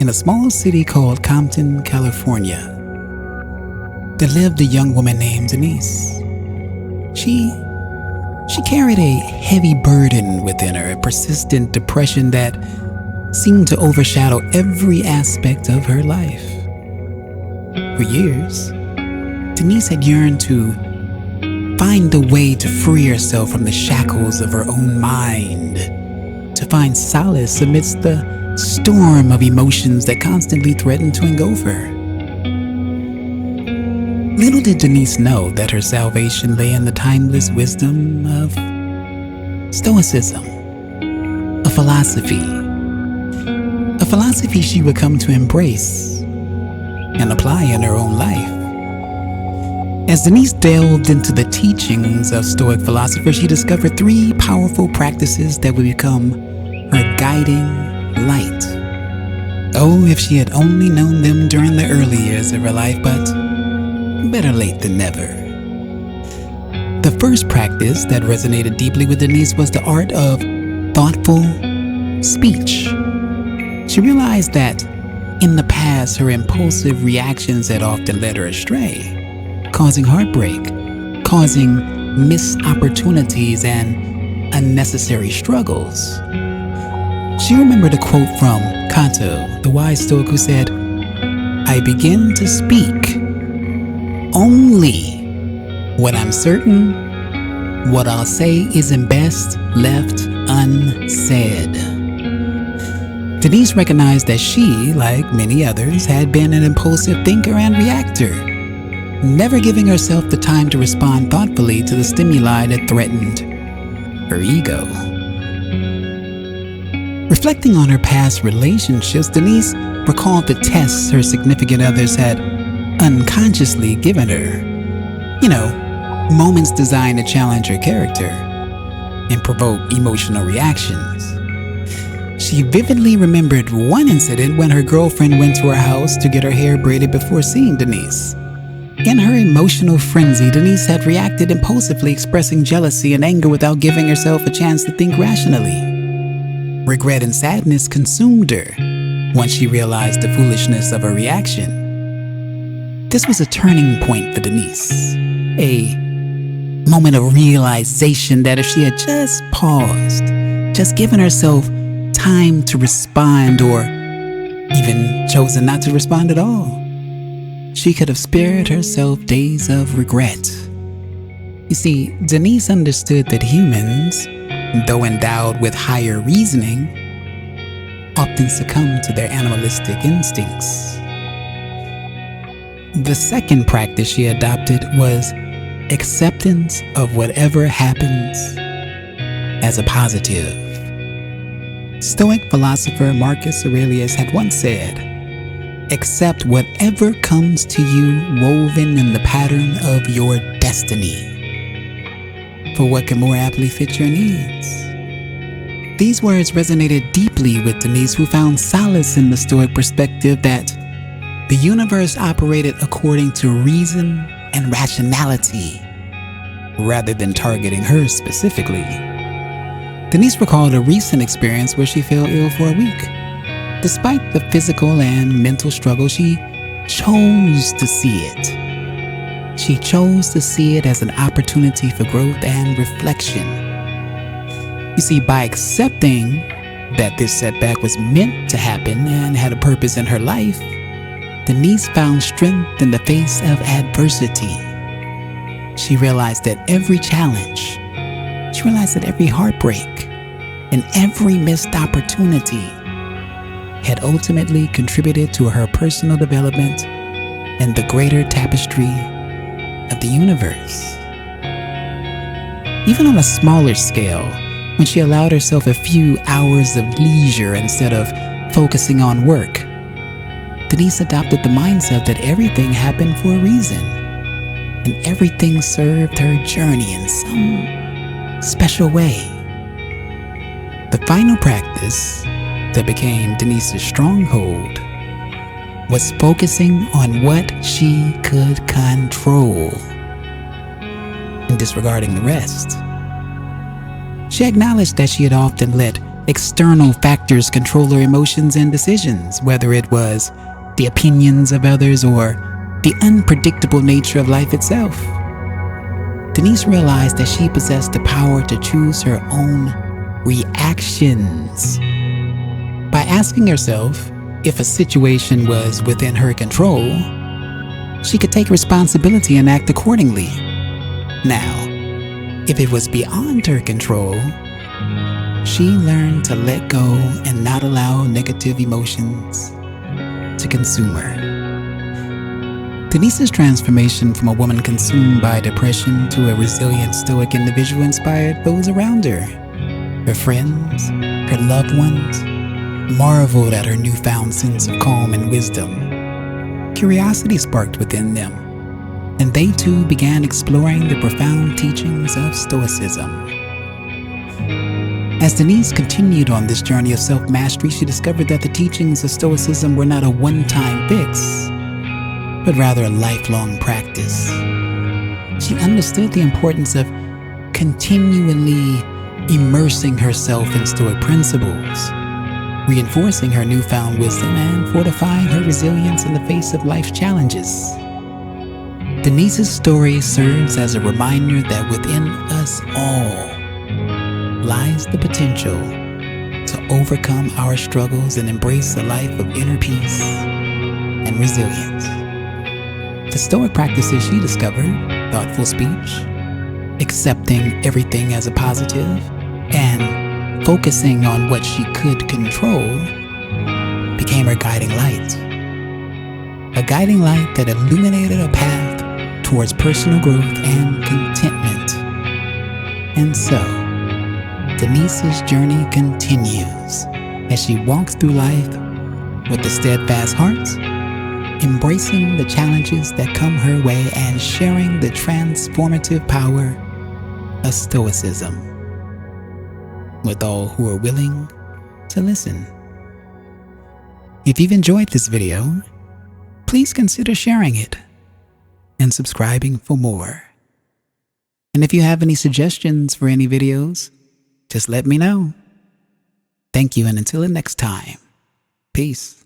In a small city called Compton, California, there lived a young woman named Denise. She carried a heavy burden within her, a persistent depression that seemed to overshadow every aspect of her life. For years, Denise had yearned to find a way to free herself from the shackles of her own mind, to find solace amidst the storm of emotions that constantly threatened to engulf her. Little did Denise know that her salvation lay in the timeless wisdom of Stoicism, a philosophy she would come to embrace and apply in her own life. As Denise delved into the teachings of Stoic philosophers, she discovered three powerful practices that would become her guiding light. Oh, if she had only known them during the early years of her life, but better late than never. The first practice that resonated deeply with Denise was the art of thoughtful speech. She realized that in the past, her impulsive reactions had often led her astray, causing heartbreak, causing missed opportunities and unnecessary struggles. She remembered a quote from Cato, the wise Stoic, who said, "I begin to speak only when I'm certain what I'll say isn't best left unsaid." Denise recognized that she, like many others, had been an impulsive thinker and reactor, never giving herself the time to respond thoughtfully to the stimuli that threatened her ego. Reflecting on her past relationships, Denise recalled the tests her significant others had unconsciously given her. Moments designed to challenge her character and provoke emotional reactions. She vividly remembered one incident when her girlfriend went to her house to get her hair braided before seeing Denise. In her emotional frenzy, Denise had reacted impulsively, expressing jealousy and anger without giving herself a chance to think rationally. Regret and sadness consumed her once she realized the foolishness of her reaction. This was a turning point for Denise, a moment of realization that if she had just paused, just given herself time to respond, or even chosen not to respond at all, she could have spared herself days of regret. You see, Denise understood that humans, though endowed with higher reasoning, often succumb to their animalistic instincts. The second practice she adopted was acceptance of whatever happens as a positive. Stoic philosopher Marcus Aurelius had once said, "Accept whatever comes to you woven in the pattern of your destiny, for what can more aptly fit your needs." These words resonated deeply with Denise, who found solace in the Stoic perspective that the universe operated according to reason and rationality, rather than targeting her specifically. Denise recalled a recent experience where she fell ill for a week. Despite the physical and mental struggle, she chose to see it. She chose to see it as an opportunity for growth and reflection. You see, by accepting that this setback was meant to happen and had a purpose in her life, Denise found strength in the face of adversity. She realized that every challenge, every heartbreak, and every missed opportunity had ultimately contributed to her personal development and the greater tapestry of the universe. Even on a smaller scale, when she allowed herself a few hours of leisure instead of focusing on work, Denise adopted the mindset that everything happened for a reason, and everything served her journey in some special way. The final practice that became Denise's stronghold was focusing on what she could control and disregarding the rest. She acknowledged that she had often let External factors control her emotions and decisions, whether it was the opinions of others or the unpredictable nature of life itself. Denise realized that she possessed the power to choose her own reactions. By asking herself if a situation was within her control, she could take responsibility and act accordingly. Now, if it was beyond her control, she learned to let go and not allow negative emotions to consume her. Denise's transformation from a woman consumed by depression to a resilient, stoic individual inspired those around her. Her friends, her loved ones, marveled at her newfound sense of calm and wisdom. Curiosity sparked within them, and they too began exploring the profound teachings of Stoicism. As Denise continued on this journey of self-mastery, she discovered that the teachings of Stoicism were not a one-time fix, but rather a lifelong practice. She understood the importance of continually immersing herself in Stoic principles, reinforcing her newfound wisdom and fortifying her resilience in the face of life's challenges. Denise's story serves as a reminder that within us all lies the potential to overcome our struggles and embrace a life of inner peace and resilience. The Stoic practices she discovered, thoughtful speech, accepting everything as a positive, and focusing on what she could control, became her guiding light. A guiding light that illuminated a path towards personal growth and contentment. And so, Denise's journey continues as she walks through life with a steadfast heart, embracing the challenges that come her way and sharing the transformative power of Stoicism with all who are willing to listen. If you've enjoyed this video, please consider sharing it and subscribing for more. And if you have any suggestions for any videos, just let me know. Thank you, and until the next time, peace.